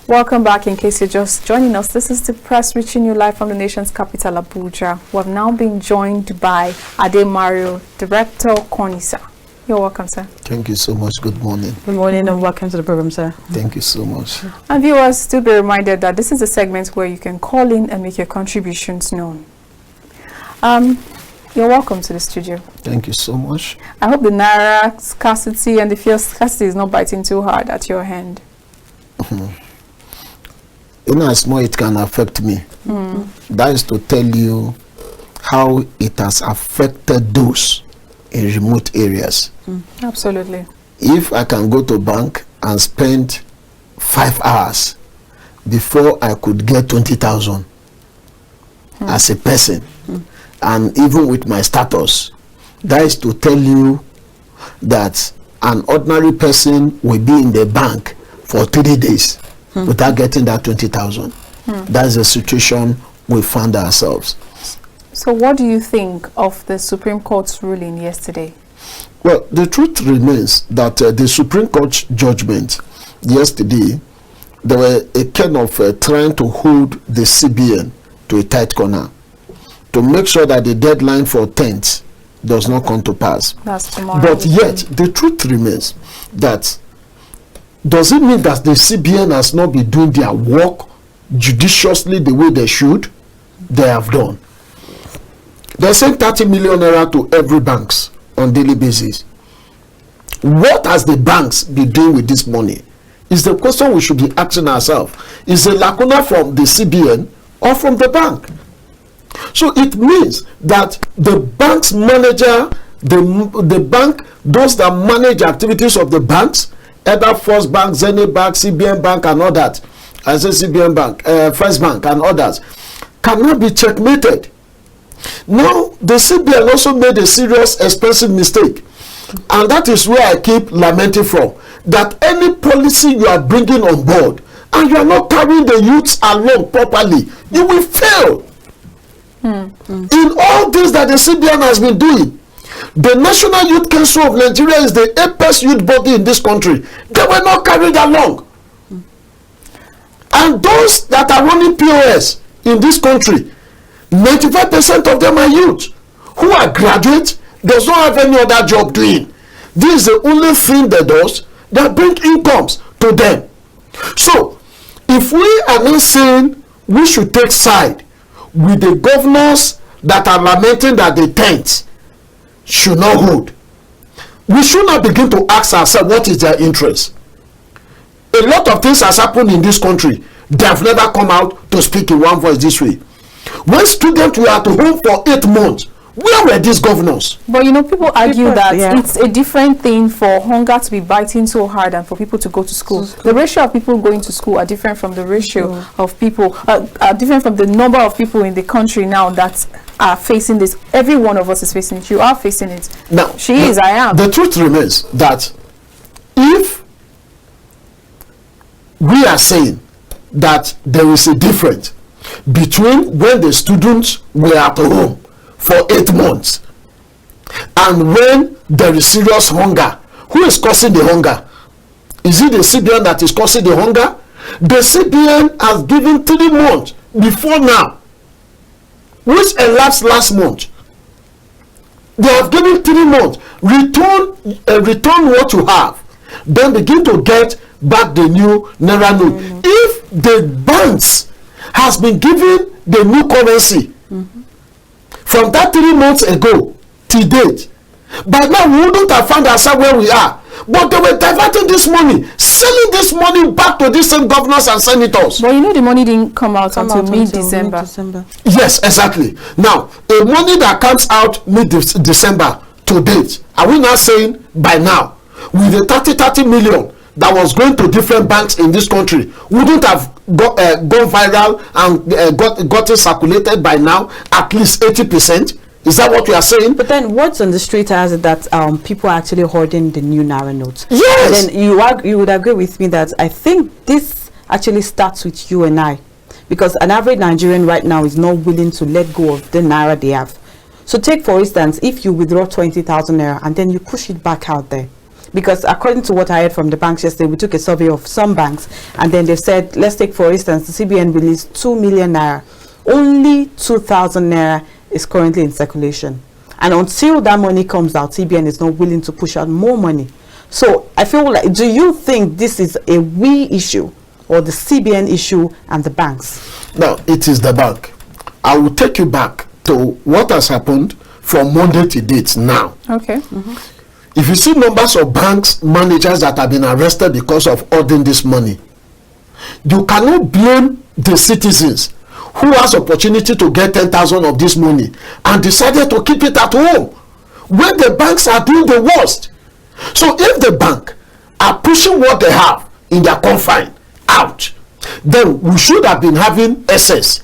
Welcome back. In case you're just joining us, this is the press reaching you live from the nation's capital, Abuja. We have now been joined by Ade Mario, Director Konisa. You're welcome, sir. Thank you so much. Good morning. Good morning and welcome to the program, sir. Thank you so much. And viewers, still be reminded that this is a segment where you can call in and make your contributions known. You're welcome to the studio. Thank you so much. I hope the Naira scarcity and the fear scarcity is not biting too hard at your hand. In as much it can affect me. That is to tell you how it has affected those in remote areas. Absolutely. If I can go to bank and spend 5 hours before I could get 20,000 as a person, and even with my status, that is to tell you that an ordinary person will be in the bank for 3 days without getting that 20,000. That's the situation we found ourselves. So what do you think of the Supreme Court's ruling yesterday? Well, the truth remains that the Supreme Court judgment yesterday, they were a kind of trying to hold the CBN to a tight corner to make sure that the deadline for 10th does not come to pass. That's tomorrow. But yet, the truth remains that does it mean that the CBN has not been doing their work judiciously the way they should? They have done. They send 30 million naira to every banks on daily basis. What has the banks been doing with this money? Is the question we should be asking ourselves. Is the lacuna from the CBN or from the bank? So it means that the bank's manager, the bank, those that manage activities of the banks, either First Bank, Zenith Bank, CBN Bank, and all that, I say CBN Bank, First Bank, and others, cannot be checkmated. Now, the CBN also made a serious, expensive mistake, and that is where I keep lamenting from, that any policy you are bringing on board and you are not carrying the youths along properly, you will fail. In all this that the CBN has been doing, the National Youth Council of Nigeria is the apex youth body in this country. They were not carried along. And those that are running POS in this country, 95% of them are youth who are graduates, does not have any other job doing. This is the only thing they does that bring incomes to them. So, if we are not saying we should take side with the governors that are lamenting that the 10th should not hold, we should not begin to ask ourselves what is their interest. A lot of things has happened in this country. They have never come out to speak in one voice this way. When students were at home for 8 months, where were these governors? But you know, people argue that it's a different thing for hunger to be biting so hard and for people to go to school. The ratio of people going to school are different from the ratio of people, are different from the number of people in the country now that are facing this. Every one of us is facing it. You are facing it. Now, I am. The truth remains that if we are saying that there is a difference between when the students were at home for 8 months and when there is serious hunger, who is causing the hunger? Is it the CBN that is causing the hunger? The CBN has given 3 months before now, which elapsed last month. They have given 3 months. Return what you have, then begin to get back the new Naira note. If the banks has been given the new currency from that 3 months ago till date, by now we wouldn't have found ourselves where we are. But they were diverting this money, selling this money back to these same governors and senators. But you know the money didn't come out until mid-December. Yes, exactly. Now, a money that comes out mid-December to date, are we not saying by now, with the 30 million that was going to different banks in this country, wouldn't have gone viral and gotten circulated by now at least 80%? Is that what you are saying? But then what's on the street as it that people are actually hoarding the new Naira notes? Yes. And then you would agree with me that I think this actually starts with you and I, because an average Nigerian right now is not willing to let go of the Naira they have. So take for instance, if you withdraw 20,000 Naira and then you push it back out there, because according to what I heard from the banks yesterday, we took a survey of some banks, and then they said, let's take for instance, the CBN released 2 million naira. Only 2,000 naira is currently in circulation. And until that money comes out, CBN is not willing to push out more money. So I feel like, do you think this is a we issue, or the CBN issue and the banks? Now, it is the bank. I will take you back to what has happened from Monday to date now. Okay. If you see numbers of banks managers that have been arrested because of hoarding this money, you cannot blame the citizens who has opportunity to get 10,000 of this money and decided to keep it at home when the banks are doing the worst. So if the bank are pushing what they have in their confine out, then we should have been having excess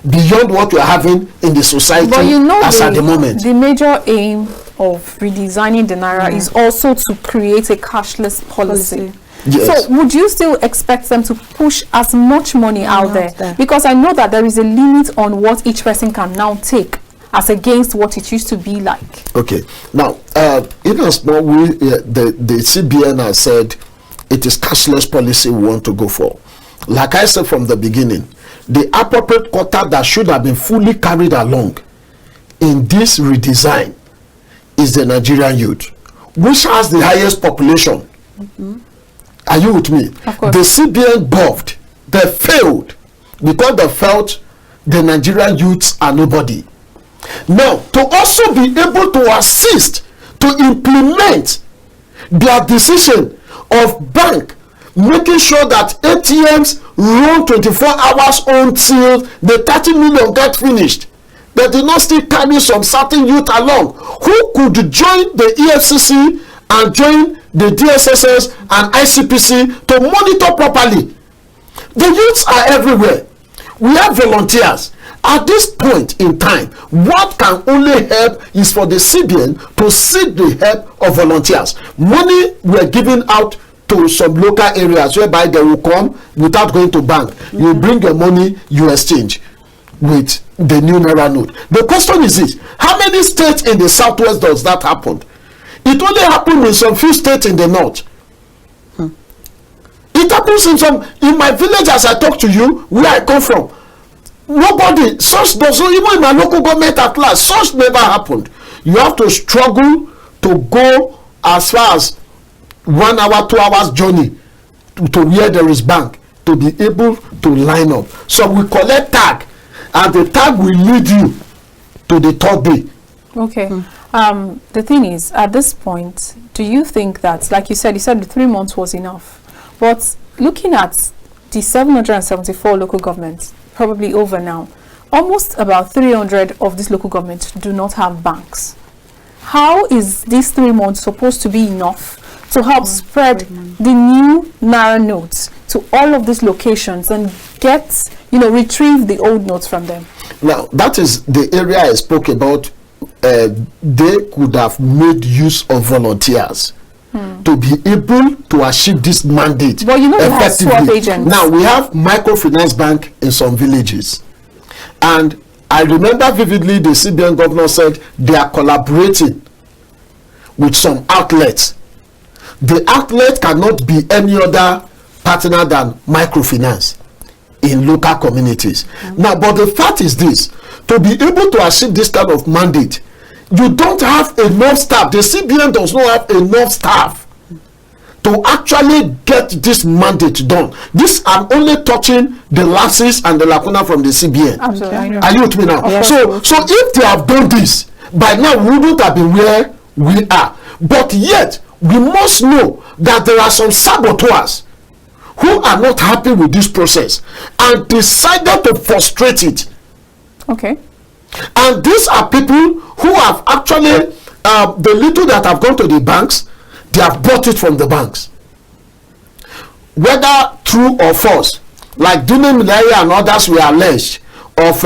beyond what we are having in the society. But you know, as at the moment, the major aim of redesigning the Naira is also to create a cashless policy. Yes. So would you still expect them to push as much money out there? Because I know that there is a limit on what each person can now take as against what it used to be like. Okay. Now, in as much the CBN has said it is cashless policy we want to go for. Like I said from the beginning, the appropriate quota that should have been fully carried along in this redesign is the Nigerian youth, which has the highest population. Are you with me? Of course. The CBN buffed, they failed because they felt the Nigerian youths are nobody. Now, to also be able to assist to implement their decision of bank making sure that ATMs run 24 hours until the 30 million get finished, they did not still carry some certain youth along who could join the EFCC and join the DSSS and ICPC to monitor properly. The youths are everywhere. We have volunteers. At this point in time, what can only help is for the CBN to seek the help of volunteers. Money were given out to some local areas whereby they will come without going to bank. You bring your money, you exchange with the new Naira note. The question is this: how many states in the southwest does that happen? It only happened in some few states in the north. It happens in my village, as I talk to you, where I come from. Nobody, such doesn't, even in my local government at last, such never happened. You have to struggle to go as far as 1 hour, 2 hours journey to where there is bank to be able to line up. So we collect tag, and the tag will lead you to the third day. Okay. The thing is, at this point, do you think that, like you said the 3 months was enough? But looking at the 774 local governments, probably over now, almost about 300 of these local governments do not have banks. How is these 3 months supposed to be enough to help spread the new Naira notes to all of these locations and get, retrieve the old notes from them? Now, that is the area I spoke about. They could have made use of volunteers to be able to achieve this mandate effectively. Now, we have microfinance bank in some villages, and I remember vividly the CBN governor said they are collaborating with some outlets. The outlet cannot be any other partner than microfinance in local communities. Now, but the fact is this: to be able to achieve this kind of mandate, you don't have enough staff. The CBN does not have enough staff to actually get this mandate done. This, I'm only touching the lapses and the lacuna from the CBN. Absolutely. Are you with me now? Yes. So if they have done this, by now we wouldn't have been where we are. But yet, we must know that there are some saboteurs who are not happy with this process and decided to frustrate it. Okay. And these are people who have actually, the little that have gone to the banks, they have bought it from the banks. Whether true or false, like Duné Milaya and others were alleged of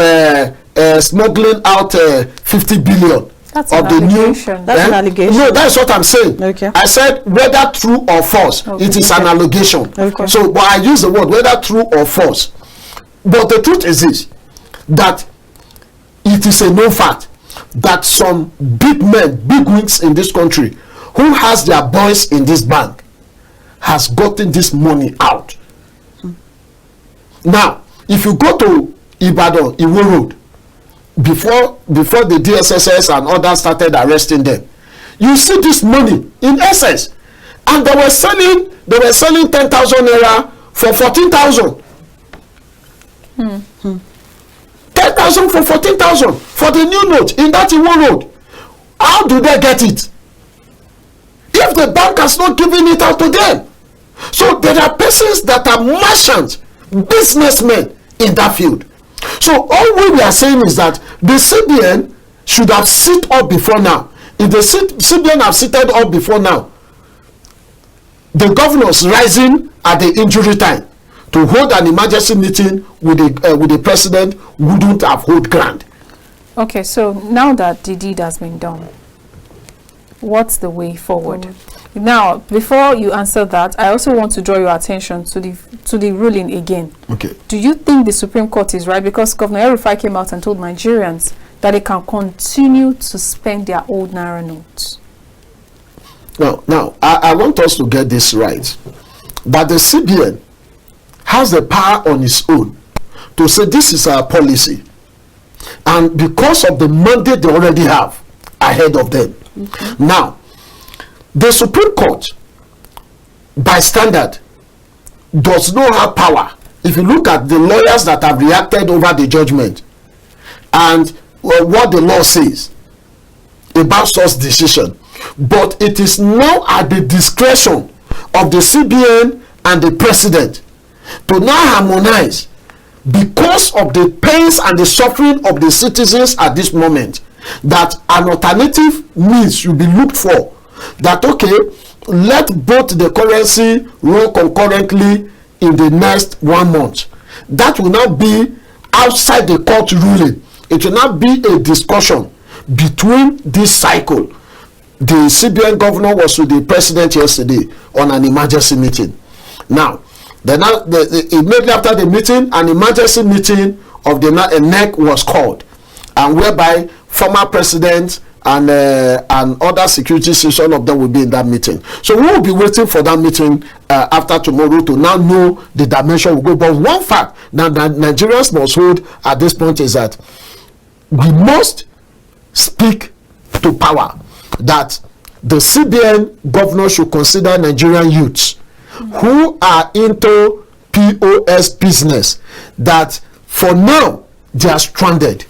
smuggling out 50 billion. That's of an the allegation. new. That's an allegation. No, that's what I'm saying. Okay. I said whether true or false. Okay. It is an allegation. Okay. So, but I use the word whether true or false. But the truth is this: that it is a known fact that some big men, big wigs in this country, who has their boys in this bank has gotten this money out. Now, if you go to Ibadan, Iwo Road, before the DSSS and others started arresting them, you see this money in essence, and they were selling 10,000 naira for 14,000. 10,000 for 14,000 for the new note in that Iwo Road. How do they get it if the bank has not given it out to them? So there are persons that are merchants, businessmen in that field. So all we are saying is that the CBN should have sit up before now. If the CBN have seated up before now, the governors rising at the injury time to hold an emergency meeting with the president wouldn't have hold ground. Okay, so now that the deed has been done, what's the way forward? Now, before you answer that, I also want to draw your attention to the ruling again. Okay. Do you think the Supreme Court is right? Because Governor El-Rufai came out and told Nigerians that they can continue to spend their old Naira notes. Now, I want us to get this right. That the CBN has the power on its own to say this is our policy. And because of the mandate they already have ahead of them. Okay. Now, the Supreme Court, by standard, does not have power. If you look at the lawyers that have reacted over the judgment and what the law says about such decision, but it is now at the discretion of the CBN and the president to now harmonize because of the pains and the suffering of the citizens at this moment, that an alternative means should be looked for. That okay, let both the currency run concurrently in the next 1 month. That will not be outside the court ruling. It will not be a discussion between this cycle. The CBN governor was with the president yesterday on an emergency meeting. Now, immediately after the meeting, an emergency meeting of the NEC was called, and whereby former president and other security section of them will be in that meeting. So we will be waiting for that meeting after tomorrow to now know the dimension will go. But one fact that Nigerians must hold at this point is that we must speak to power that the CBN governor should consider Nigerian youths who are into POS business, that for now they are stranded,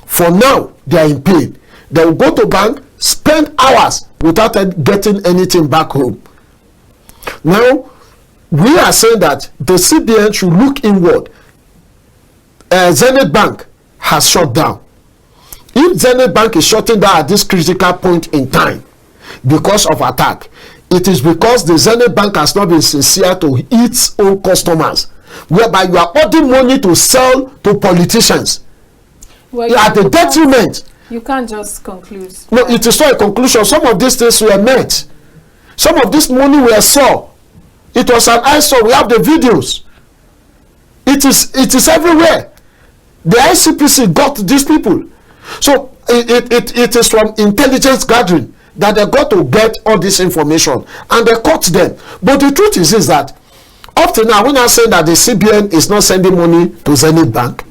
for now they are in pain. They will go to bank, spend hours without getting anything back home. Now we are saying that the CBN should look inward. Zenith Bank has shut down. If Zenith Bank is shutting down at this critical point in time because of attack, it is because the Zenith Bank has not been sincere to its own customers, whereby you are ordering money to sell to politicians. Well, at the detriment. You can't just conclude. No, it is not a conclusion. Some of these things were met. Some of this money we saw. It was an eyesore. We have the videos. It is everywhere. The ICPC got these people. So it is from intelligence gathering that they got to get all this information, and they caught them. But the truth is that up to now, we're not saying that the CBN is not sending money to Zenith Bank.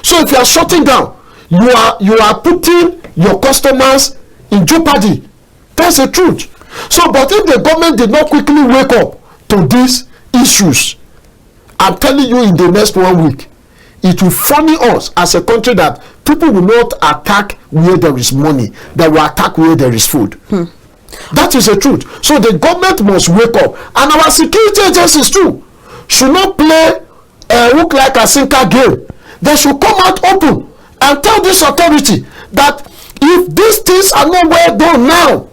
So if you are shutting down, you are putting your customers in jeopardy. That's the truth. So, but if the government did not quickly wake up to these issues, I'm telling you, in the next 1 week, it will funny us as a country that people will not attack where there is money, they will attack where there is food. That is the truth. So the government must wake up, and our security agencies too should not play look like a sinker game. They should come out open and tell this authority that if these things are not well done now,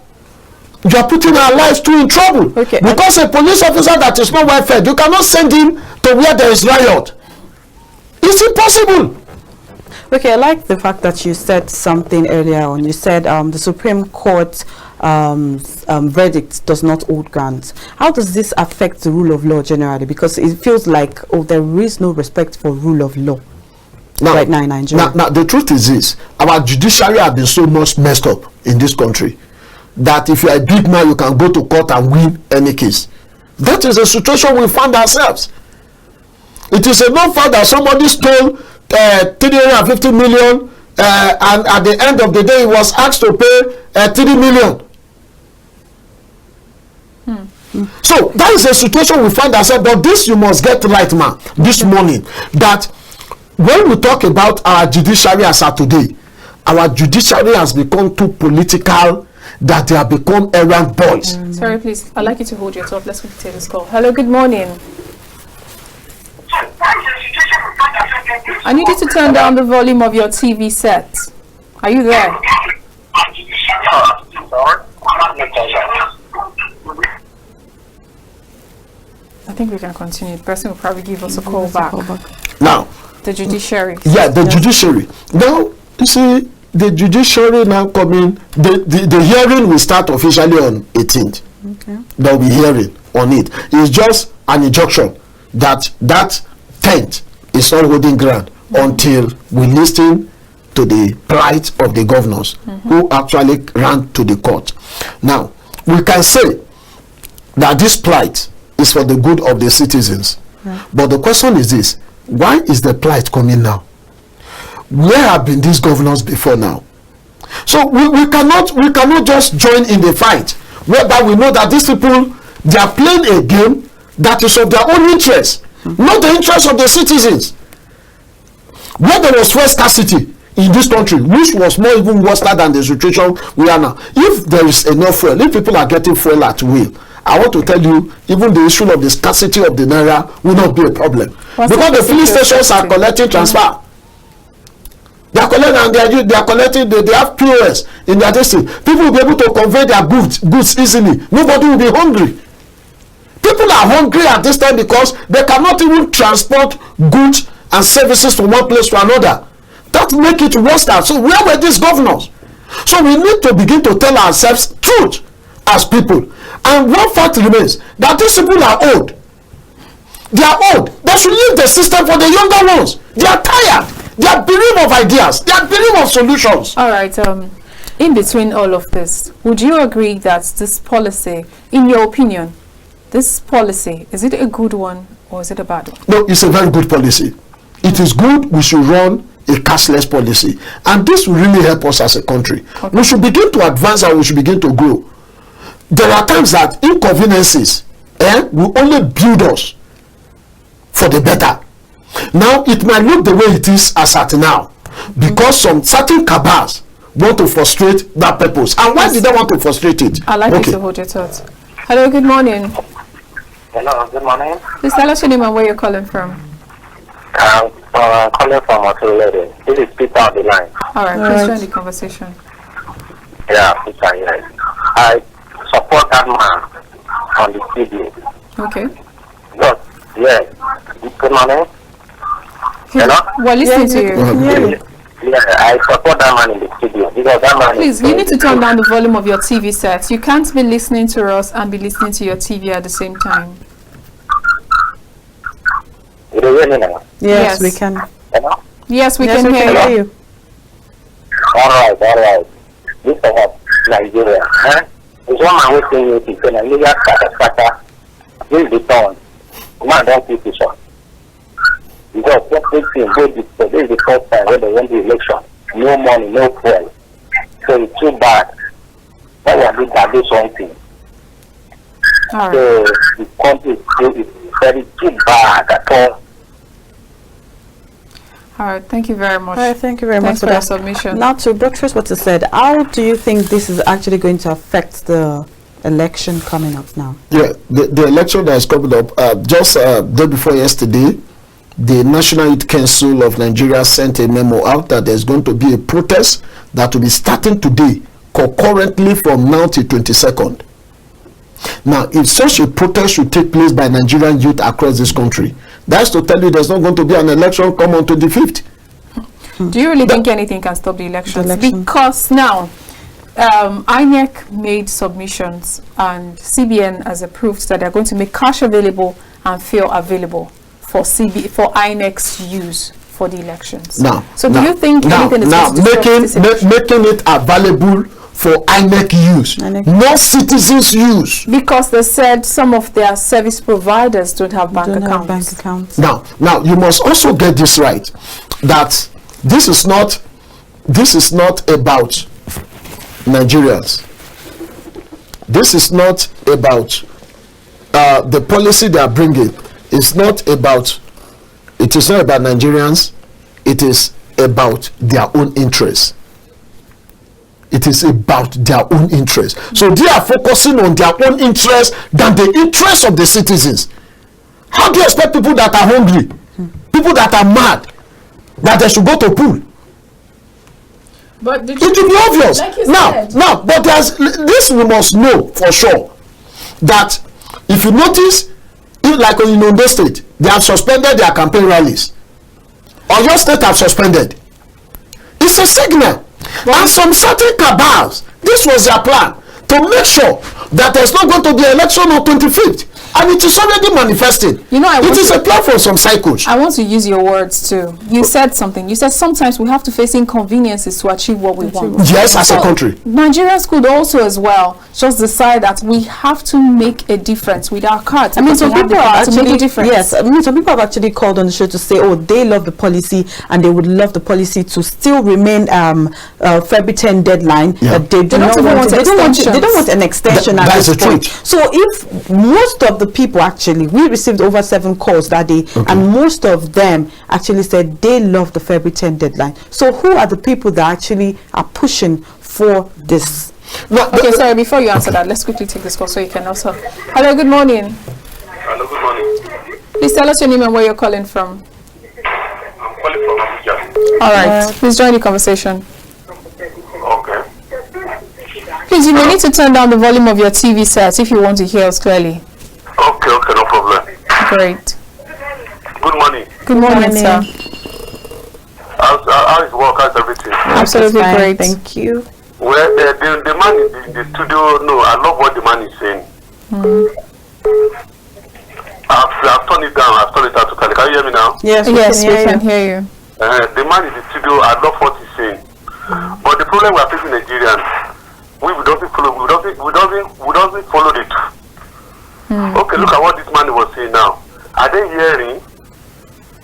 you are putting our lives too in trouble. Okay. Because a police officer that is not well fed, you cannot send him to where there is riot. It's impossible. Okay, I like the fact that you said something earlier on. You said the Supreme Court verdict does not hold ground. How does this affect the rule of law generally? Because it feels like there is no respect for rule of law right now in Nigeria. Now, the truth is this: our judiciary has been so much messed up in this country. that if you are a big man, you can go to court and win any case. That is the situation we find ourselves. It is a known fact that somebody stole 350 million and at the end of the day he was asked to pay 3 million. So that is the situation we find ourselves. But this you must get right, man, this morning, that when we talk about our judiciary as of today, our judiciary has become too political, that they have become errand boys. Sorry, please, I'd like you to hold your thought. Let's take this call. Hello, good morning. I need you to turn down the volume of your TV set. Are you there? I think we can continue. The person will probably give us a call back. Now, the judiciary. Yeah, the judiciary. Now, you see, the judiciary now coming, the hearing will start officially on 18th. Okay. There will be hearing on it. It's just an injunction that tent is not holding ground until we listen to the plight of the governors who actually ran to the court. Now, we can say that this plight is for the good of the citizens. Yeah. But the question is this: why is the plight coming now? Where have been these governors before now? So we cannot just join in the fight whereby we know that these people, they are playing a game that is of their own interest, not the interest of the citizens. Where there was fuel scarcity in this country, which was more even worse than the situation we are now, if there is enough fuel, if people are getting fuel at will, I want to tell you, even the issue of the scarcity of the naira will not be a problem. Because the filling stations are collecting transfer. They are collecting, and they are collecting, they have POS in their district. People will be able to convey their goods easily. Nobody will be hungry. People are hungry at this time because they cannot even transport goods and services from one place to another. That make it worse. So where were these governors? So we need to begin to tell ourselves truth as people. And one fact remains, that these people are old. They are old. They should leave the system for the younger ones. They are tired. They are bereft of ideas. They are bereft of solutions. All right. In between all of this, would you agree that this policy, in your opinion, this policy, is it a good one or is it a bad one? No, it's a very good policy. It is good. We should run a cashless policy. And this will really help us as a country. Okay. We should begin to advance and we should begin to grow. There are times that inconveniences will only build us for the better. Now, it might look the way it is as at now, because some certain cabals want to frustrate that purpose. And why did they want to frustrate it? I'd like you to hold your thoughts. Hello, good morning. Hello, good morning. Please tell us your name and where you're calling from. I'm calling from Australia. This is Peter on the line. All right, please join the conversation. Yeah, Peter, yes. I support that man on the studio. Okay. But, yes. Good morning. Hello? We're listening to you. Yeah, I support that man in the studio because that man. Please, you need to turn down the volume of your TV set. You can't be listening to us and be listening to your TV at the same time. You hear me now? Yes, we can. Hello? Yes, we can hear you. All right. This is Nigeria. It's one man waiting you to say, Nigeria, this is the turn. Man, don't keep this on. Because everything, this is the first time when they won the election. No money, no fuel. So it's too bad. Why would they do something? All right. So the country is very too bad at all. All right, thank you very much. All right, thank you very much for that submission. Now, to buttress what you said, how do you think this is actually going to affect the election coming up now? Yeah, the election that is coming up, just day before yesterday, the National Youth Council of Nigeria sent a memo out that there's going to be a protest that will be starting today, concurrently from now till 22nd. Now, if such a protest should take place by Nigerian youth across this country, that's to tell you there's not going to be an election come on 25th. Do you really think anything can stop the elections? Because now, INEC made submissions and CBN has approved that they're going to make cash available and fuel available for INEC's use for the elections. Now, so do you think anything is making it available for INEC use, not citizens use. Because they said some of their service providers don't have bank accounts. Now you must also get this right, that this is not about Nigerians. This is not about the policy they are bringing. It is not about Nigerians. It is about their own interests. It is about their own interests. So they are focusing on their own interests than the interests of the citizens. How do you expect people that are hungry, people that are mad, that they should go to pool? But it will be obvious. Like now, but there's this, we must know for sure that if you notice, like in Ondo State, they have suspended their campaign rallies. Oyo State have suspended. It's a signal. And some certain cabals, this was their plan, to make sure that there's not going to be election on 25th. And it is already manifesting. You know, it is a plan for some cycles. I want to use your words too. You said something. You said sometimes we have to face inconveniences to achieve what we want. Yes, as a country. Nigerians could also as well just decide that we have to make a difference with our cards. I mean, some people are actually, make a difference. yes, I mean, some people have actually called on the show to say, oh, they love the policy and they would love the policy to still remain February 10 deadline. Yeah. But they do not want it. They don't want an extension at this point. So if most of the people actually, we received over 7 calls that day, and most of them actually said they love the February 10 deadline. So who are the people that actually are pushing for this? No, okay, sorry, before you answer that, let's quickly take this call so you can also. Hello, good morning. Hello, good morning. Please tell us your name and where you're calling from. I'm calling from Abuja. All right, please join the conversation. Okay. Please, you may need to turn down the volume of your TV set if you want to hear us clearly. Okay, no problem. Great. Good morning. Good morning, sir. How is work? How's everything? Absolutely great. Thank you. Well, the man in the studio, no, I love what the man is saying. I've turned it down. I've turned it down to Kali. Can you hear me now? Yes, we can hear you. The man in the studio, I love what he's saying. But the problem we are facing Nigerians, we doesn't follow the truth. Okay, look at what this man was saying now. Are they hearing?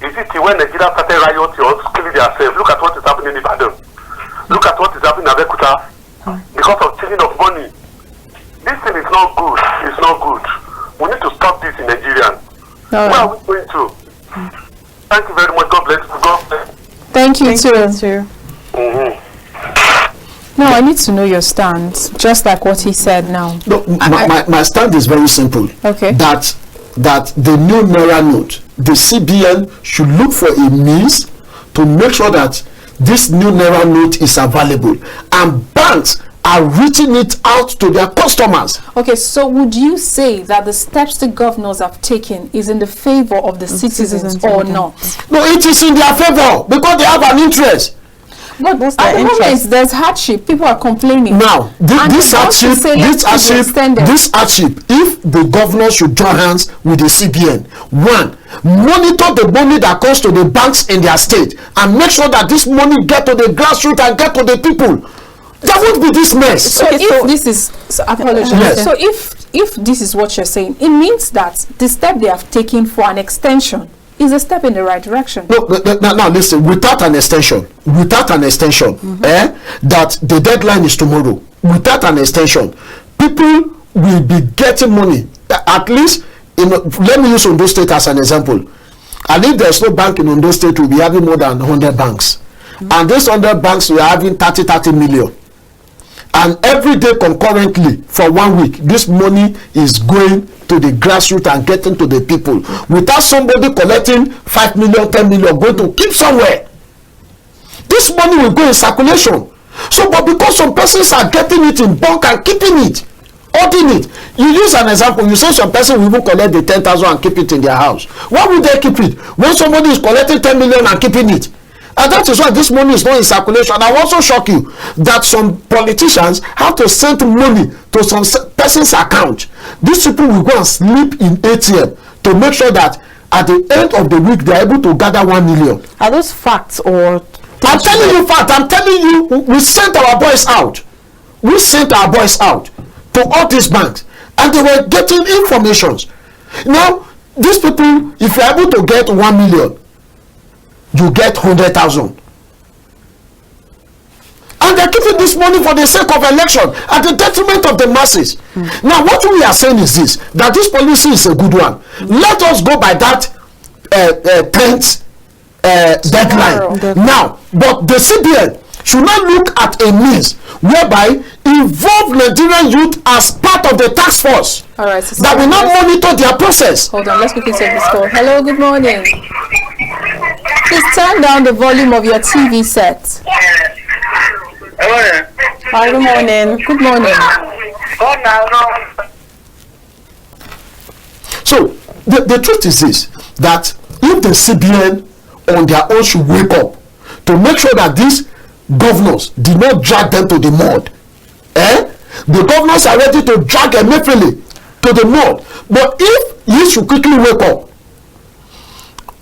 Is it when Nigeria started rioting or killing themselves? Look at what is happening in Ibadan. Look at what is happening in Abeokuta because of stealing of money. This thing is not good. It's not good. We need to stop this in Nigeria. Where are we going to? Thank you very much. God bless. God bless. Thank you too. No, I need to know your stance, just like what he said now. No, my stand is very simple. Okay. That the new Naira note, the CBN should look for a means to make sure that this new Naira note is available, and banks are reaching it out to their customers. Okay, so would you say that the steps the governors have taken is in the favor of the citizens or not? No, it is in their favor because they have an interest. But at the moment, there's hardship. People are complaining. Now, this hardship, if the governor should join hands with the CBN, one, monitor the money that comes to the banks in their state and make sure that this money get to the grassroots and get to the people. There won't be this mess. So this is, apologies. Yes. So if this is what you're saying, it means that the step they have taken for an extension is a step in the right direction. No, now listen, without an extension, that the deadline is tomorrow. Without an extension, people will be getting money. At least, let me use Ondo State as an example. And if there's no bank in Ondo State, we'll be having more than 100 banks. And these 100 banks, we are having 30 million. And every day concurrently, for 1 week, this money is going to the grassroots and getting to the people without somebody collecting 5 million, 10 million, going to keep somewhere. This money will go in circulation. So, but because some persons are getting it in bulk and keeping it, holding it. You use an example, you say some person will even collect the 10,000 and keep it in their house. Why would they keep it? When somebody is collecting 10 million and keeping it. And that is why this money is not in circulation. I will also shock you that some politicians have to send money to some person's account. These people will go and sleep in ATM to make sure that at the end of the week they are able to gather 1 million. Are those facts or? I'm telling you fact. I'm telling you, we sent our boys out. we sent our boys out to all these banks, and they were getting informations. Now, these people, if you're able to get 1 million, you get 100,000. And they're keeping this money for the sake of election at the detriment of the masses. Now, what we are saying is this, that this policy is a good one. Let us go by that 10th deadline. Now, but the CBN should not look at a means whereby involve Nigerian youth as part of the task force. All right, that will not monitor their process. Hold on, let's quickly take this call. Hello, good morning. Please turn down the volume of your TV set. Hi, good morning. Good morning. So the truth is this, that if the CBN on their own should wake up to make sure that these governors did not drag them to the mud, the governors are ready to drag Emefiele to the mud. But if he should quickly wake up,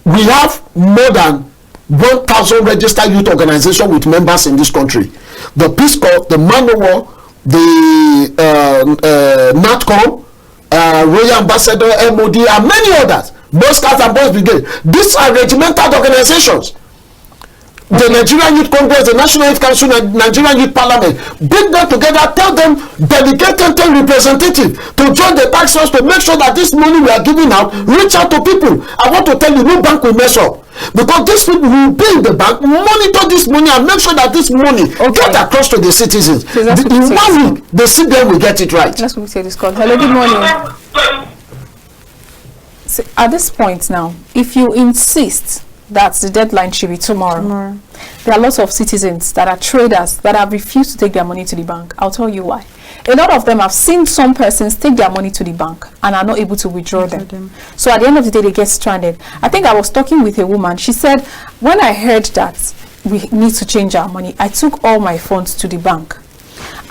we have more than 1,000 registered youth organizations with members in this country. The Peace Corps, the Manowo, the NATCOM, Royal Ambassador, MOD, and many others, Boy Scouts and Boys Brigade. These are regimented organizations. The Nigerian Youth Congress, the National Youth Council, and Nigerian Youth Parliament, bring them together, tell them, delegate 10 representatives to join the task force to make sure that this money we are giving out reach out to people. I want to tell you, no bank will mess up. Because these people will be in the bank, monitor this money and make sure that this money get across to the citizens. So in 1 week, the CBN will get it right. Let's say this call. Hello, good morning. So at this point now, if you insist that the deadline should be tomorrow, there are lots of citizens that are traders that have refused to take their money to the bank. I'll tell you why. A lot of them have seen some persons take their money to the bank and are not able to withdraw them. So at the end of the day, they get stranded. I think I was talking with a woman. She said, when I heard that we need to change our money, I took all my funds to the bank.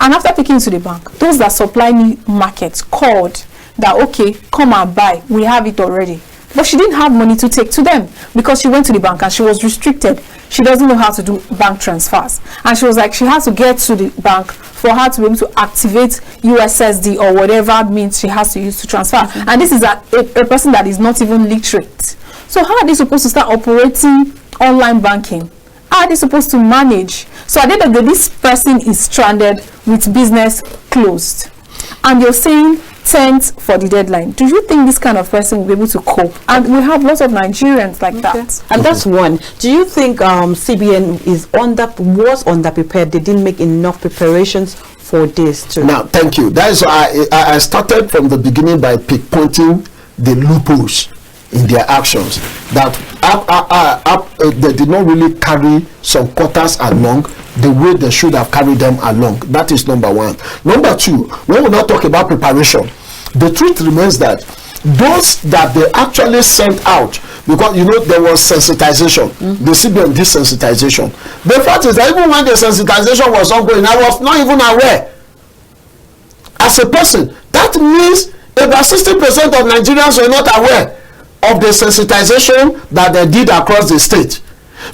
And after taking it to the bank, those that supply me markets called that, okay, come and buy. We have it already. But she didn't have money to take to them because she went to the bank and she was restricted. She doesn't know how to do bank transfers. And she was like, she has to get to the bank for her to be able to activate USSD or whatever means she has to use to transfer. And this is a person that is not even literate. So how are they supposed to start operating online banking? How are they supposed to manage? So at the end of the day, this person is stranded with business closed. And you're saying 10th for the deadline. Do you think this kind of person will be able to cope? And we have lots of Nigerians like that. And that's one. Do you think CBN was underprepared? They didn't make enough preparations for this too? Now, thank you. That is why I started from the beginning by pointing the loopholes in their actions, that they did not really carry some quarters along the way they should have carried them along. That is number one. Number two, when we not talk about preparation, the truth remains that those that they actually sent out, because you know there was sensitization, the CBN did sensitization. The fact is that even when the sensitization was ongoing, I was not even aware as a person. That means about 60% of Nigerians were not aware of the sensitization that they did across the state.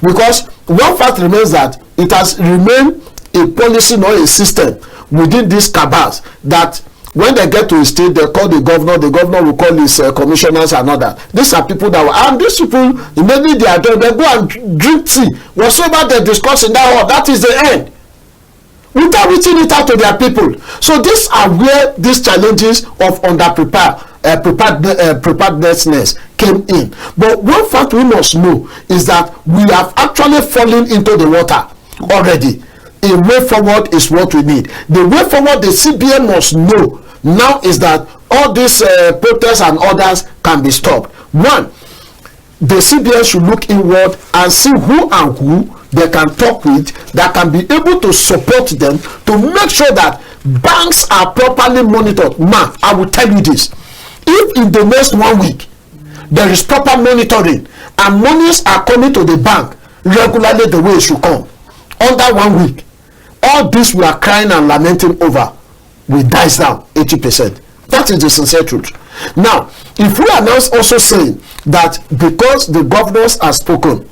Because one fact remains that it has remained a policy, not a system within these cabals, that when they get to a state, they call the governor will call his commissioners and others. These are people that and these people, immediately they are done, they go and drink tea. Whatsoever they discuss in that hall, that is the end, without reaching it out to their people. So these are where these challenges of preparedness came in. But one fact we must know is that we have actually fallen into the water already. A way forward is what we need. The way forward the CBN must know now is that all these protests and others can be stopped. One, the CBN should look inward and see who and who they can talk with that can be able to support them to make sure that banks are properly monitored. Man, I will tell you this. If in the next 1 week there is proper monitoring and monies are coming to the bank regularly the way it should come, under 1 week, all this we are crying and lamenting over will dies down 80%. That is the sincere truth. Now, if we are now also saying that because the governors have spoken,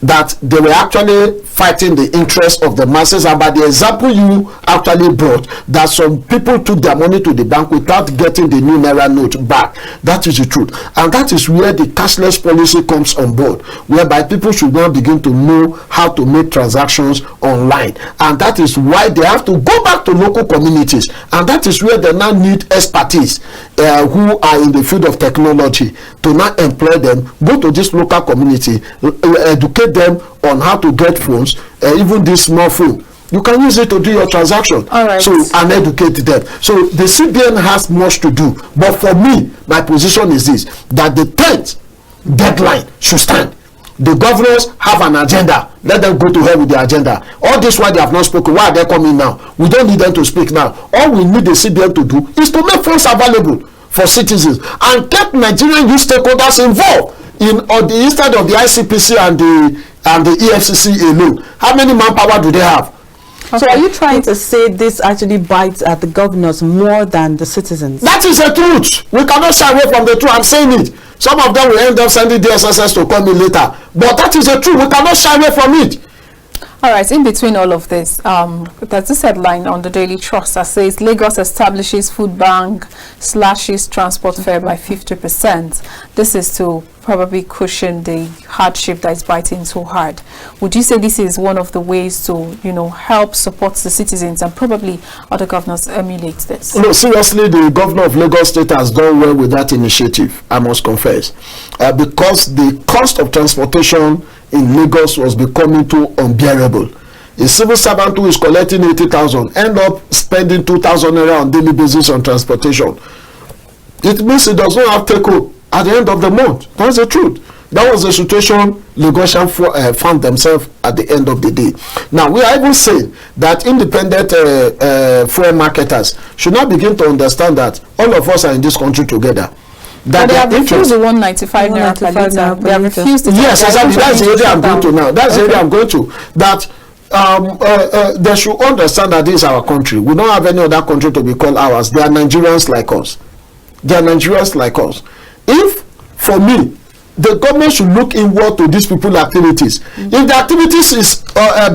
that they were actually fighting the interests of the masses. And by the example you actually brought, that some people took their money to the bank without getting the new Naira note back. That is the truth. And that is where the cashless policy comes on board, whereby people should now begin to know how to make transactions online. And that is why they have to go back to local communities. And that is where they now need expertise who are in the field of technology to now employ them, go to this local community, educate them on how to get phones, even this small phone. You can use it to do your transaction. All right. So, and educate them. So the CBN has much to do. But for me, my position is this, that the 10th deadline should stand. The governors have an agenda. Let them go to hell with the agenda. All this while they have not spoken, why are they coming now? We don't need them to speak now. All we need the CBN to do is to make funds available for citizens and get Nigerian youth stakeholders involved instead of the ICPC and the EFCC alone. How many manpower do they have? Okay. So are you trying to say this actually bites at the governors more than the citizens? That is the truth. We cannot shy away from the truth. I'm saying it. Some of them will end up sending the SSS to come in later. But that is the truth. We cannot shy away from it. All right, in between all of this, there's this headline on the Daily Trust that says Lagos establishes food bank, slashes transport fare by 50%. This is to probably cushion the hardship that is biting so hard. Would you say this is one of the ways to, help support the citizens, and probably other governors emulate this? No, seriously, the governor of Lagos State has done well with that initiative, I must confess, because the cost of transportation in Lagos was becoming too unbearable. A civil servant who is collecting 80,000 end up spending 2,000 naira on daily basis on transportation. It means it does not have take-home at the end of the month. That's the truth. That was the situation Lagosians found themselves at the end of the day. Now, we are even saying that independent fuel marketers should now begin to understand that all of us are in this country together. But they have refused the 195 naira per litre. They have refused it. Yes, exactly. That's the area I'm going to now. That's the area I'm going to. That they should understand that this is our country. We don't have any other country to be called ours. They are Nigerians like us. They are Nigerians like us. If, for me, the government should look inward to these people's activities. If the activities is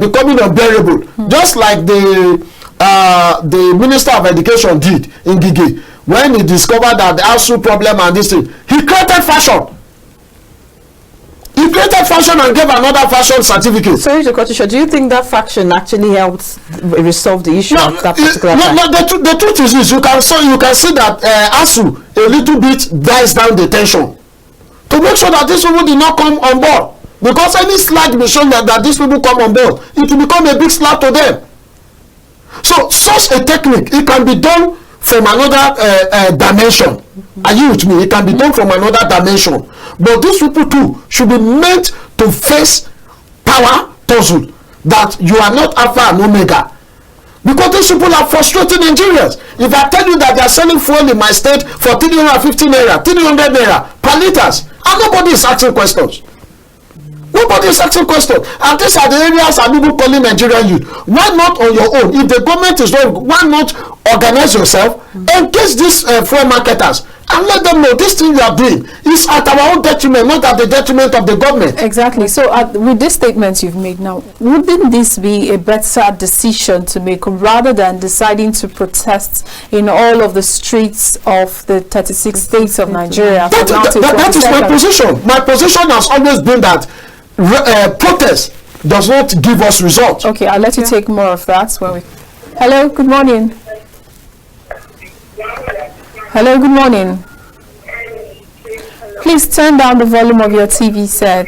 becoming unbearable, just like the Minister of Education did in Gigi, when he discovered that the ASU problem and this thing, he created fashion. He created fashion and gave another fashion certificate. Sorry to cut you short. Do you think that faction actually helps resolve the issue of that particular time? No, the truth is this. You can see that ASU a little bit dies down the tension to make sure that these people did not come on board. Because any slide will show that these people come on board, it will become a big slap to them. So such a technique, it can be done from another dimension. Are you with me? It can be done from another dimension. But these people too should be meant to face power tussle, that you are not Alpha and Omega. Because these people are frustrating Nigerians. If I tell you that they are selling fuel in my state for 350 naira, 300 naira per liters, and nobody is asking questions. Nobody is asking questions. And these are the areas I'm even calling Nigerian youth. Why not on your own? If the government is not, why not organize yourself, engage these fuel marketers, and let them know this thing you are doing is at our own detriment, not at the detriment of the government. Exactly. So with these statements you've made now, wouldn't this be a better decision to make rather than deciding to protest in all of the streets of the 36 states of Nigeria? That is my position. My position has always been that protest does not give us results. Okay, I'll let you take more of that when we... Hello, good morning. Hello, good morning. Please turn down the volume of your TV set.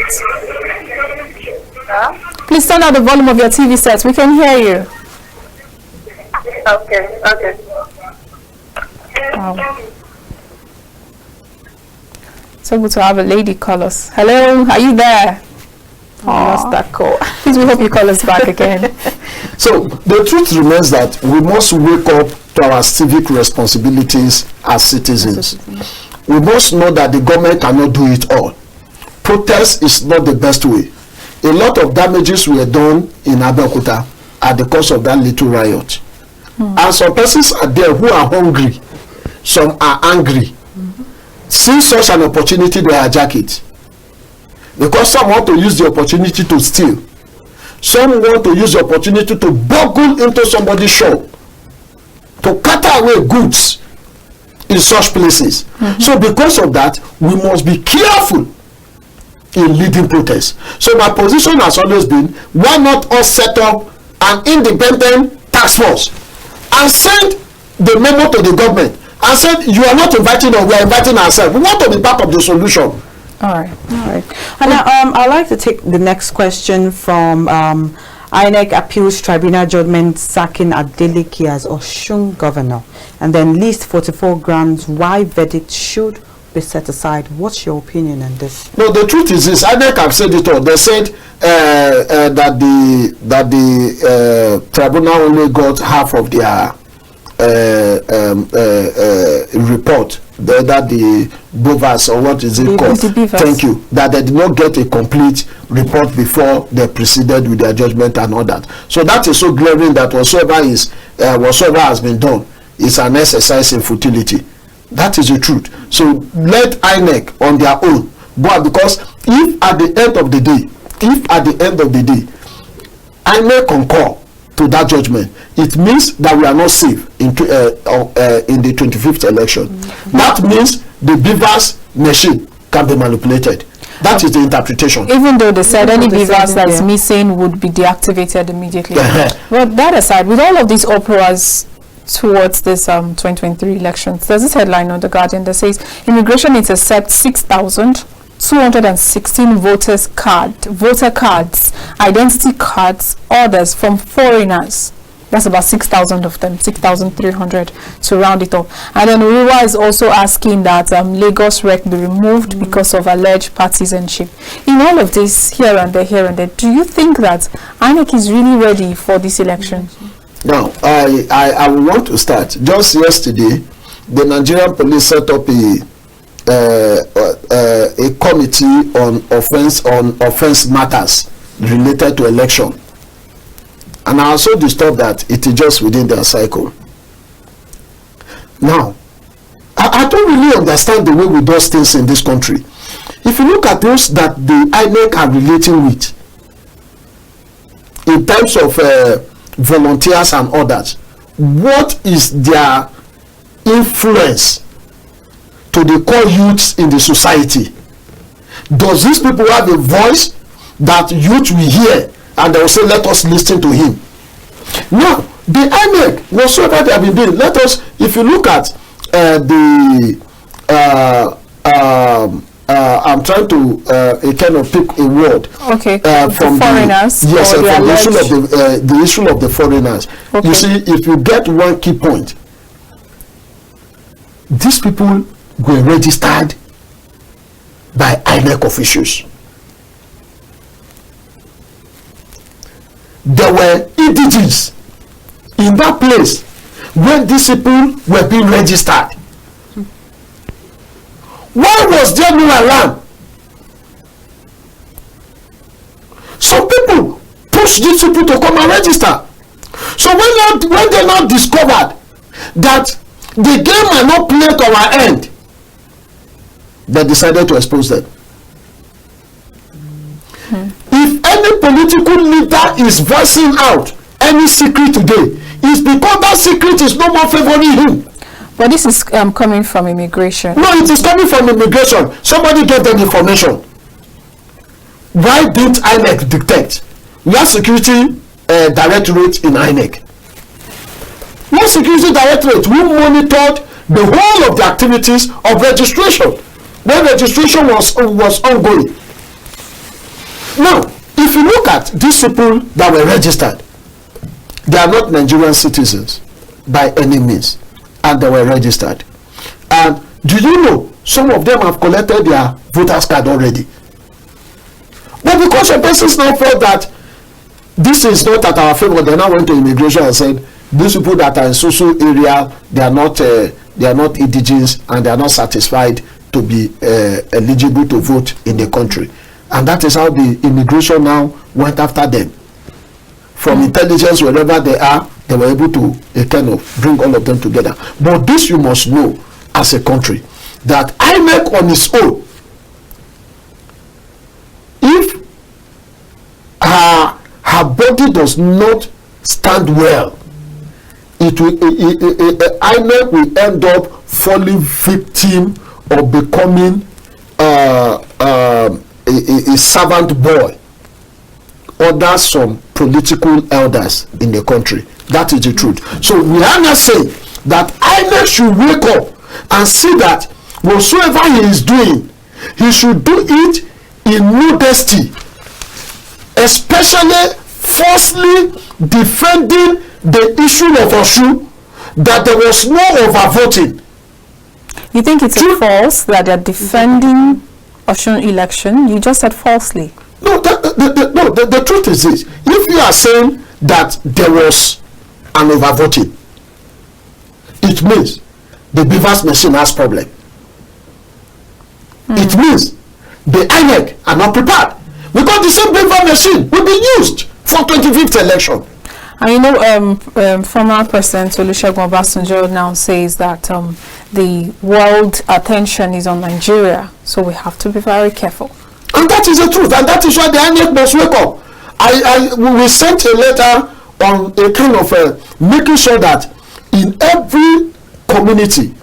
Please turn down the volume of your TV set. We can hear you. Okay. Wow. So good to have a lady call us. Hello, are you there? I lost that call. Please, we hope you call us back again. So the truth remains that we must wake up to our civic responsibilities as citizens. We must know that the government cannot do it all. Protest is not the best way. A lot of damages were done in Abeokuta at the cause of that little riot. And some persons are there who are hungry. Some are angry. Seeing such an opportunity, they hijack it. Because some want to use the opportunity to steal. some want to use the opportunity to burgle into somebody's shop, to cater away goods in such places. So because of that, we must be careful in leading protests. So my position has always been, why not us set up an independent task force and send the memo to the government and said, you are not inviting us, we are inviting ourselves. We want to be part of the solution. All right. And I'd like to take the next question from INEC Appeals Tribunal judgment sacking Adeleke as Osun governor, and then list 44 grounds why verdict should be set aside. What's your opinion on this? No, the truth is this. INEC have said it all. They said that the tribunal only got half of their report. That the Bovas, or what is it called? Thank you. That they did not get a complete report before they proceeded with their judgment and all that. So that is so glaring that whatsoever has been done is an exercise in futility. That is the truth. So let INEC on their own, but because if at the end of the day, INEC concur to that judgment, it means that we are not safe in the 25th election. That means the beavers machine can be manipulated. That is the interpretation. Even though they said any beavers that's missing would be deactivated immediately. But that aside, with all of these uproars towards this 2023 elections, there's this headline on The Guardian that says immigration intercepts 6,216 voter cards, identity cards, orders from foreigners. That's about 6,000 of them, 6,300 to round it up. And then Ruwa is also asking that Lagos REC be removed because of alleged partisanship. In all of this, here and there, do you think that INEC is really ready for this election? Now, I want to start. Just yesterday, the Nigerian police set up a committee on offense matters related to election. And I also disturbed that it is just within their cycle. Now, I don't really understand the way we do things in this country. If you look at those that the INEC are relating with, in terms of volunteers and others, what is their influence to the core youths in the society? Does these people have a voice that youth will hear and they will say, let us listen to him? Now, the INEC, whatsoever they have been doing, let us, if you look at I'm trying to kind of pick a word. Okay. From the foreigners. Yes, from the issue of the foreigners. Okay. You see, if you get one key point, these people were registered by INEC officials. There were indiges in that place when these people were being registered. Why was there no alarm? Some people pushed these people to come and register. So when they now discovered that the game are not played to our end, they decided to expose them. If any political leader is voicing out any secret today, it's because that secret is no more favoring him. But this is coming from immigration. No, it is coming from immigration. Somebody gave them information. Why didn't INEC detect? We have security directorate in INEC. We have security directorate who monitored the whole of the activities of registration when registration was ongoing. Now, if you look at these people that were registered, they are not Nigerian citizens by any means, and they were registered. And do you know some of them have collected their voters card already? But because some persons now felt that this is not at our favor, they now went to immigration and said these people that are in social area, they are not indigenous and they are not satisfied to be eligible to vote in the country. And that is how the immigration now went after them. From intelligence, wherever they are, they were able to kind of bring all of them together. But this you must know as a country, that INEC on its own, if her body does not stand well, INEC will end up falling victim of becoming a servant boy under some political elders in the country. That is the truth. So we are not saying that INEC should wake up and see that whatsoever he is doing, he should do it in modesty, especially falsely defending the issue of Osun, that there was no overvoting. You think it's false that they're defending Osun election? You just said falsely. No, the truth is this. If you are saying that there was an overvoting, it means the Beavers machine has problem. It means the INEC are not prepared, because the same Beaver machine will be used for 25th election. And you know, former President Olusegun Obasanjo now says that the world attention is on Nigeria, so we have to be very careful. And that is the truth, and that is why the INEC must wake up. We sent a letter on a kind of making sure that in every community,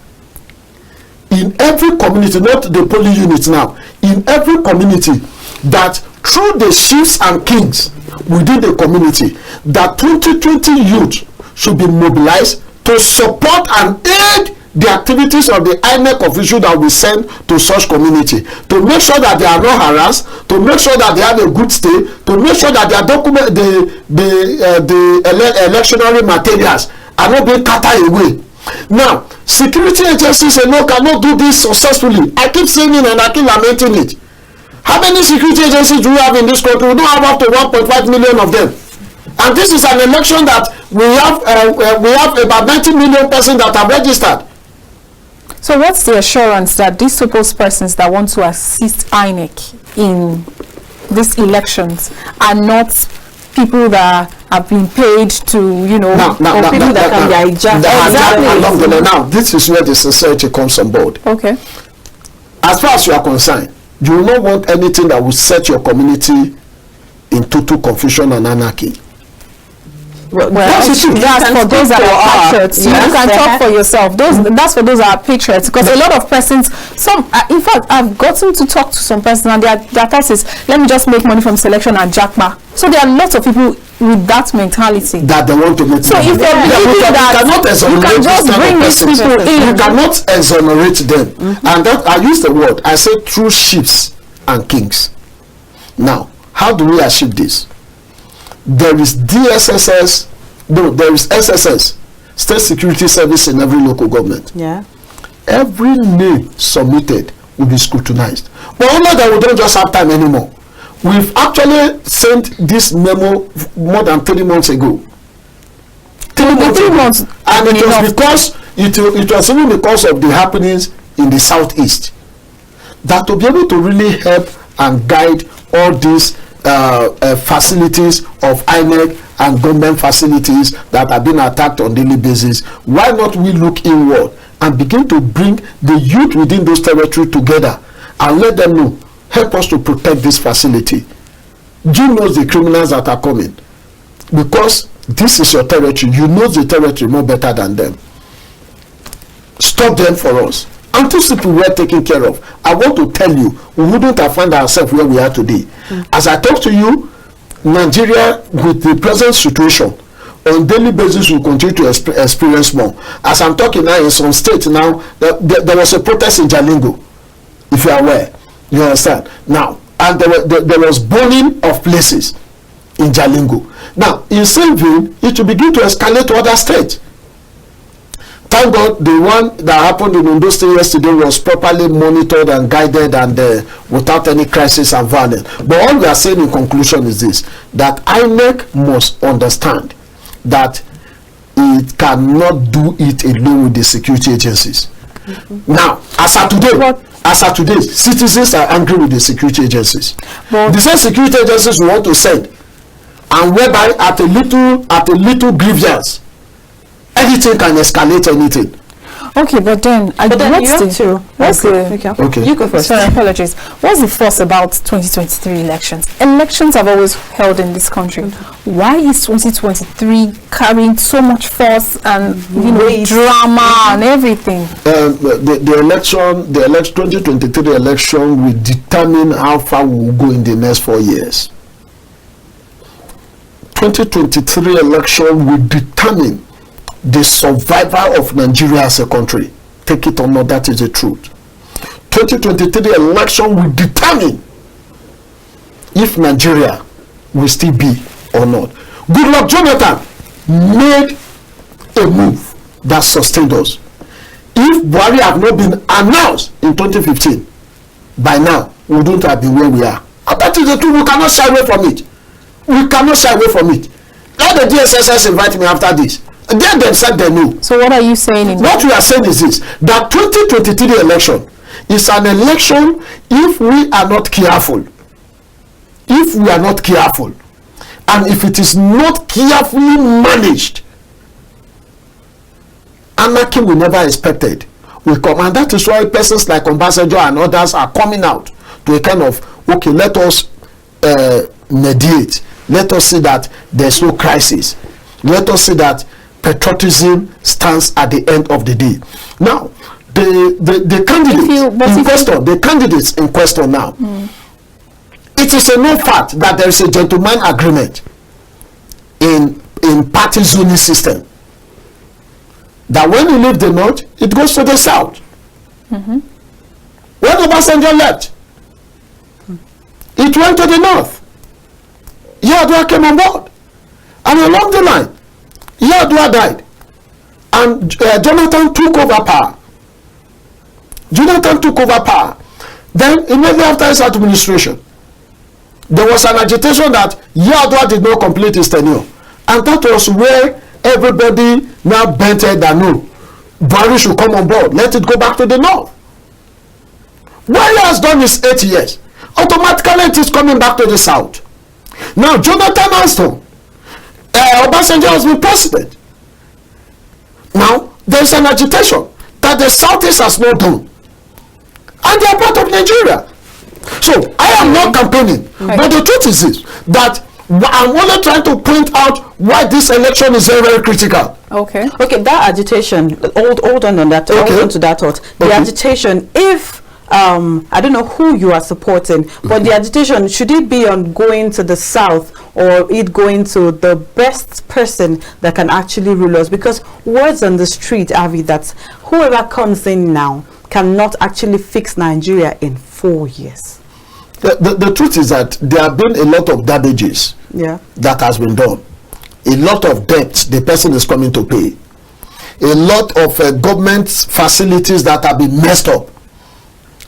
not the polling units now, in every community, that through the chiefs and kings within the community, that 2020 youth should be mobilized to support and aid the activities of the INEC official that we send to such community, to make sure that they are not harassed, to make sure that they have a good stay, to make sure that their document, electionary materials are not being carted away. Now, security agencies cannot do this successfully. I keep saying it and I keep lamenting it. How many security agencies do we have in this country? We don't have up to 1.5 million of them. And this is an election that we have about 90 million persons that have registered. So what's the assurance that these supposed persons that want to assist INEC in these elections are not people that have been paid to, you know, or people that can be hijacked? Exactly. Now, this is where the sincerity comes on board. Okay. As far as you are concerned, you will not want anything that will set your community in total confusion and anarchy. Well, that's for those that are patriots. You can talk for yourself. That's for those that are patriots. Because a lot of persons, in fact, I've gotten to talk to some persons and their thought is, let me just make money from selection and jackpot. So there are lots of people with that mentality. That they want to make money. So if they're believing that, you can just bring these people in. You cannot exonerate them. And that, I use the word, I say true chiefs and kings. Now, how do we achieve this? There is DSSS, no, there is SSS, State Security Service in every local government. Yeah. Every name submitted will be scrutinized. But only that we don't just have time anymore. We've actually sent this memo more than 3 months ago. 3 months. And it was because it was even because of the happenings in the southeast. That to be able to really help and guide all these facilities of INEC and government facilities that are being attacked on daily basis, why not we look inward and begin to bring the youth within those territories together and let them know, help us to protect this facility. You know the criminals that are coming, because this is your territory. You know the territory more better than them. Stop them for us. And those people were taken care of. I want to tell you, we wouldn't have found ourselves where we are today. As I talk to you, Nigeria, with the present situation, on daily basis will continue to experience more. As I'm talking now, in some states now, there was a protest in Jalingo, if you are aware. You understand? Now, and there was burning of places in Jalingo. Now, in same vein, it will begin to escalate to other states. Thank God the one that happened in Ondo State yesterday was properly monitored and guided and without any crisis and violence. But all we are saying in conclusion is this, that INEC must understand that it cannot do it alone with the security agencies. Now, as of today, citizens are angry with the security agencies. The same security agencies we want to send, and whereby at a little grievance, anything can escalate anything. Okay, but then you have to. Okay. You go first. Sorry, apologies. What's the fuss about 2023 elections? Elections have always held in this country. Why is 2023 carrying so much fuss and drama and everything? The 2023 election will determine how far we will go in the next 4 years. 2023 election will determine the survival of Nigeria as a country. Take it or not, that is the truth. 2023 election will determine if Nigeria will still be or not. Goodluck Jonathan made a move that sustained us. If Buhari had not been announced in 2015, by now we wouldn't have been where we are. And that is the truth. We cannot shy away from it. We cannot shy away from it. Let the DSSS invite me after this. Then they said they knew. So what are you saying? What we are saying is this: that 2023 election is an election if we are not careful. If we are not careful, and if it is not carefully managed, anarchy we never expected will come. And that is why persons like Ambassador and others are coming out to a kind of, okay, let us mediate. Let us see that there's no crisis. Let us see that patriotism stands at the end of the day. Now, the candidates in question now, it is a known fact that there is a gentleman agreement in party zoning system that when you leave the north, it goes to the south. When Obasanjo left, it went to the north. Yar'Adua came on board, and along the line, Yar'Adua died, and Jonathan took over power. Then immediately after his administration, there was an agitation that Yar'Adua did not complete his tenure, and that was where everybody now bent head that no, Buhari should come on board. Let it go back to the north. What he has done is 8 years. Automatically, it is coming back to the south. Now, Jonathan Aston, Obasanjo has been president. Now, there is an agitation that the Southeast has not done. And they are part of Nigeria. So, I am not campaigning. But the truth is this, that I'm only trying to point out why this election is very, very critical. Okay, that agitation, hold on that, hold on to that thought. The agitation, if I don't know who you are supporting, but the agitation, should it be on going to the south or it going to the best person that can actually rule us? Because words on the street, Avi, that whoever comes in now cannot actually fix Nigeria in 4 years. The truth is that there have been a lot of damages that has been done. A lot of debts the person is coming to pay. A lot of government facilities that have been messed up.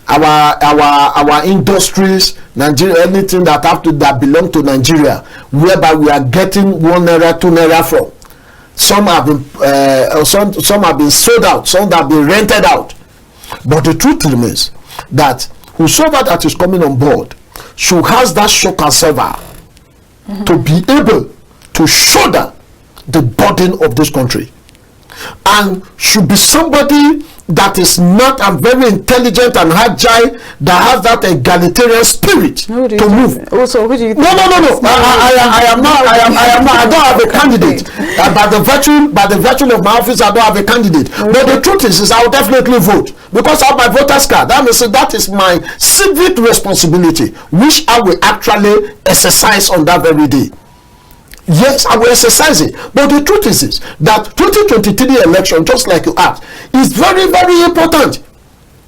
Our industries, Nigeria, anything that belong to Nigeria, whereby we are getting 1 naira, 2 naira from. Some have been sold out, some have been rented out. But the truth remains that whosoever that is coming on board should have that shock absorber to be able to shoulder the burden of this country, and should be somebody that is not a very intelligent and agile, that has that egalitarian spirit to move. Also, who do you think? No. I am not. I don't have a candidate. By the virtue of my office, I don't have a candidate. But the truth is I will definitely vote because I have my voter's card. That means that is my civic responsibility, which I will actually exercise on that very day. Yes, I will exercise it. But the truth is this, that 2023 election, just like you asked, is very, very important.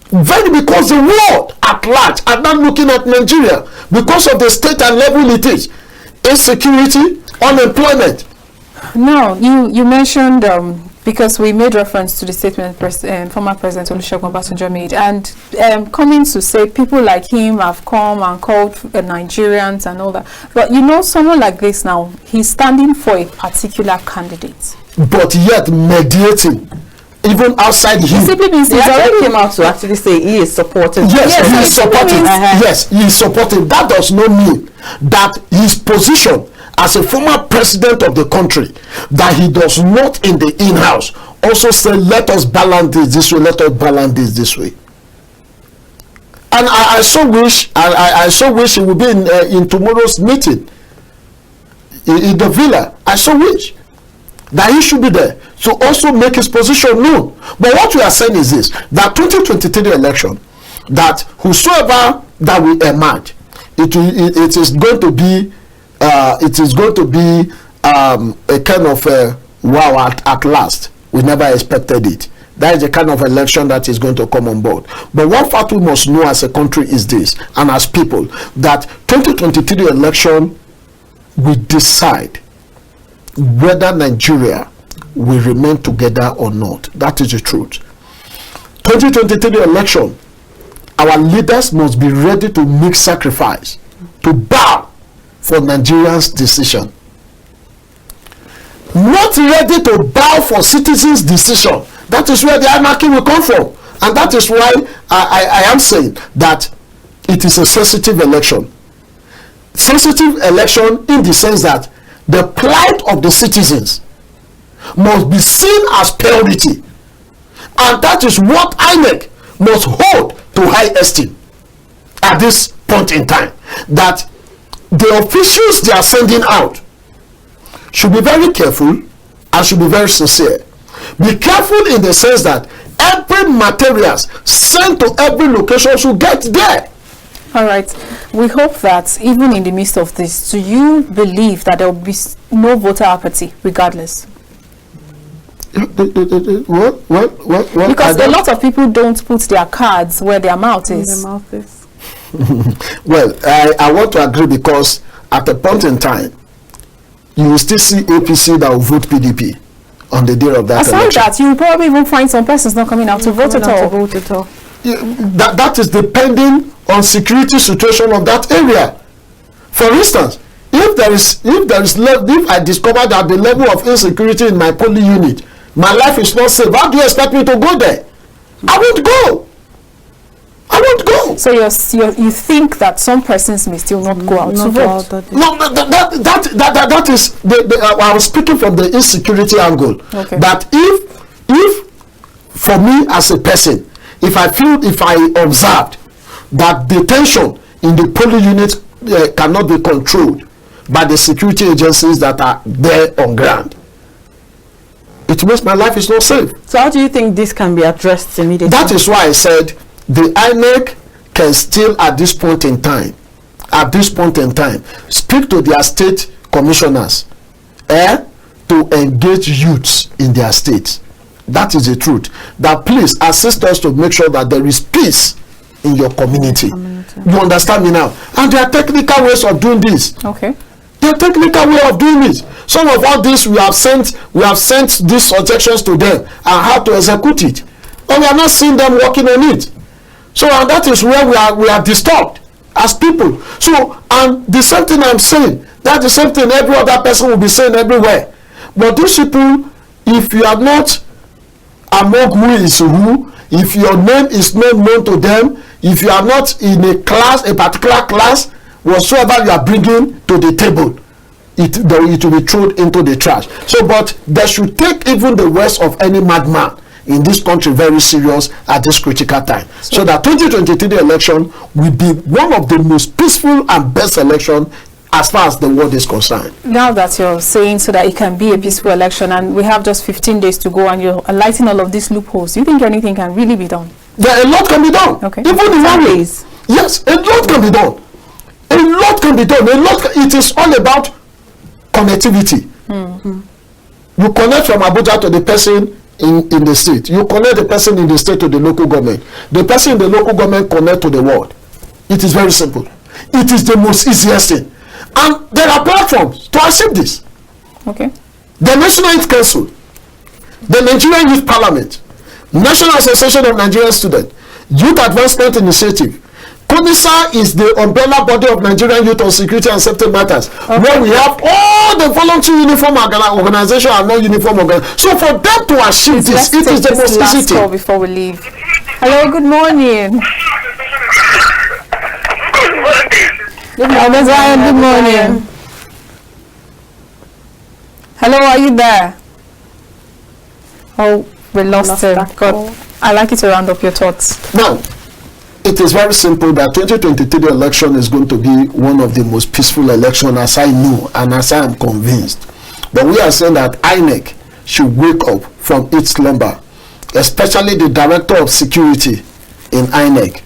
Because the world at large are not looking at Nigeria because of the state and level it is. Insecurity, unemployment. Now, you mentioned, because we made reference to the statement former President Olusegun Obasanjo made, and coming to say people like him have come and called Nigerians and all that. But someone like this now, he's standing for a particular candidate. But yet mediating, even outside him. Simply means he already came out to actually say he is supporting. Yes, he is supporting. Yes, he is supporting. That does not mean that his position as a former president of the country, that he does not in the in-house also say, let us balance this way, let us balance this way. And I so wish, I so wish he would be in tomorrow's meeting in the villa. I so wish that he should be there to also make his position known. But what we are saying is this, that 2023 election, that whosoever that will emerge, it is going to be a kind of wow at last. We never expected it. That is the kind of election that is going to come on board. But one fact we must know as a country is this, and as people, that 2023 election will decide whether Nigeria will remain together or not. That is the truth. 2023 election, our leaders must be ready to make sacrifice, to bow for Nigerians' decision. Not ready to bow for citizens' decision. That is where the anarchy will come from. And that is why I am saying that it is a sensitive election. Sensitive election in the sense that the plight of the citizens must be seen as priority. And that is what INEC must hold to high esteem at this point in time. That the officials they are sending out should be very careful and should be very sincere. Be careful in the sense that every materials sent to every location should get there. All right. We hope that even in the midst of this, do you believe that there will be no voter apathy regardless? What? Because a lot of people don't put their cards where their mouth is. Well, I want to agree, because at a point in time, you will still see APC that will vote PDP on the day of that election. Aside that, you will probably even find some persons not coming out to vote at all. That is depending on security situation of that area. For instance, if I discover that the level of insecurity in my polling unit, my life is not safe, how do you expect me to go there? I won't go. So you think that some persons may still not go out to vote? No, that is I was speaking from the insecurity angle. Okay. That if for me as a person, if I observed that the tension in the polling unit cannot be controlled by the security agencies that are there on ground, it means my life is not safe. So how do you think this can be addressed immediately? That is why I said the INEC can still at this point in time speak to their state commissioners to engage youths in their states. That is the truth. That please assist us to make sure that there is peace in your community. You understand me now? And there are technical ways of doing this. Okay. There are technical way of doing it. Some of all this we have sent these suggestions to them and how to execute it. But we are not seeing them working on it. So and that is where we are disturbed as people. So, and the same thing I'm saying, that's the same thing every other person will be saying everywhere. But these people, if you are not among who is who, if your name is not known to them, if you are not in a particular class, whatsoever you are bringing to the table, it will be thrown into the trash. So, but they should take even the worst of any madman in this country very serious at this critical time. So that 2023 election will be one of the most peaceful and best election as far as the world is concerned. Now that you're saying so that it can be a peaceful election and we have just 15 days to go and you're enlightening all of these loopholes, do you think anything can really be done? Yeah, a lot can be done. Okay. Even in 1 day. Yes, a lot can be done. A lot can be done. It is all about connectivity. You connect from Abuja to the person in the state. You connect the person in the state to the local government. The person in the local government connect to the world. It is very simple. It is the most easiest thing. And there are platforms to achieve this. Okay. The National Youth Council, the Nigerian Youth Parliament, National Association of Nigerian Students, Youth Advancement Initiative. CONISA is the umbrella body of Nigerian Youth on Security and Safety Matters, where we have all the voluntary uniform organization and non-uniform organization. So for them to achieve this, it is the most easy thing. Before we leave. Hello, good morning. Good morning. Good morning. Hello, are you there? Oh, we lost him. God, I'd like you to round up your thoughts. Now, it is very simple that 2023 election is going to be one of the most peaceful elections, as I know and as I am convinced. But we are saying that INEC should wake up from its slumber, especially the Director of Security in INEC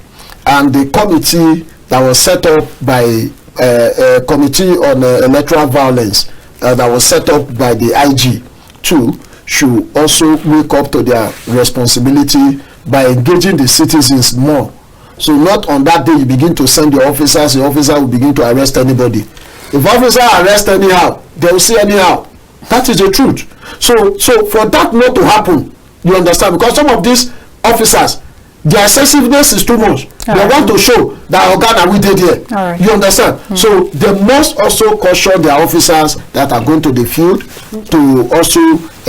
and the committee that was set up by a committee on electoral violence that was set up by the IG too, should also wake up to their responsibility by engaging the citizens more. So not on that day you begin to send your officers, the officer will begin to arrest anybody. If officer arrest anyhow, they will see anyhow. That is the truth. So for that not to happen, you understand, because some of these officers, their excessiveness is too much. They want to show that Ghana we did here. You understand? So they must also caution their officers that are going to the field to also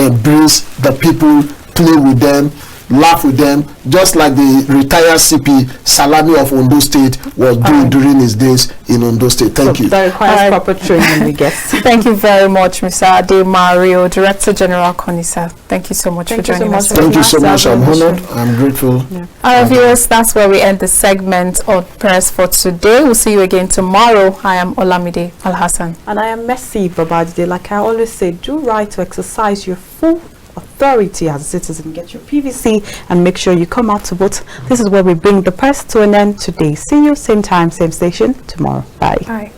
embrace the people, play with them, laugh with them, just like the retired CP Salami of Ondo State was doing during his days in Ondo State. Thank you. That requires proper training, we guess. Thank you very much, Mr. Ade Mario, Director General CONISA. Thank you so much for joining us. Thank you so much. I'm honored. I'm grateful. All right, viewers, that's where we end the segment of Press for today. We'll see you again tomorrow. I am Olamide Alhassan. And I am Mercy Babajide. Like I always say, do right to exercise your full authority as a citizen. Get your PVC and make sure you come out to vote. This is where we bring the press to an end today. See you same time, same station tomorrow. Bye. Bye.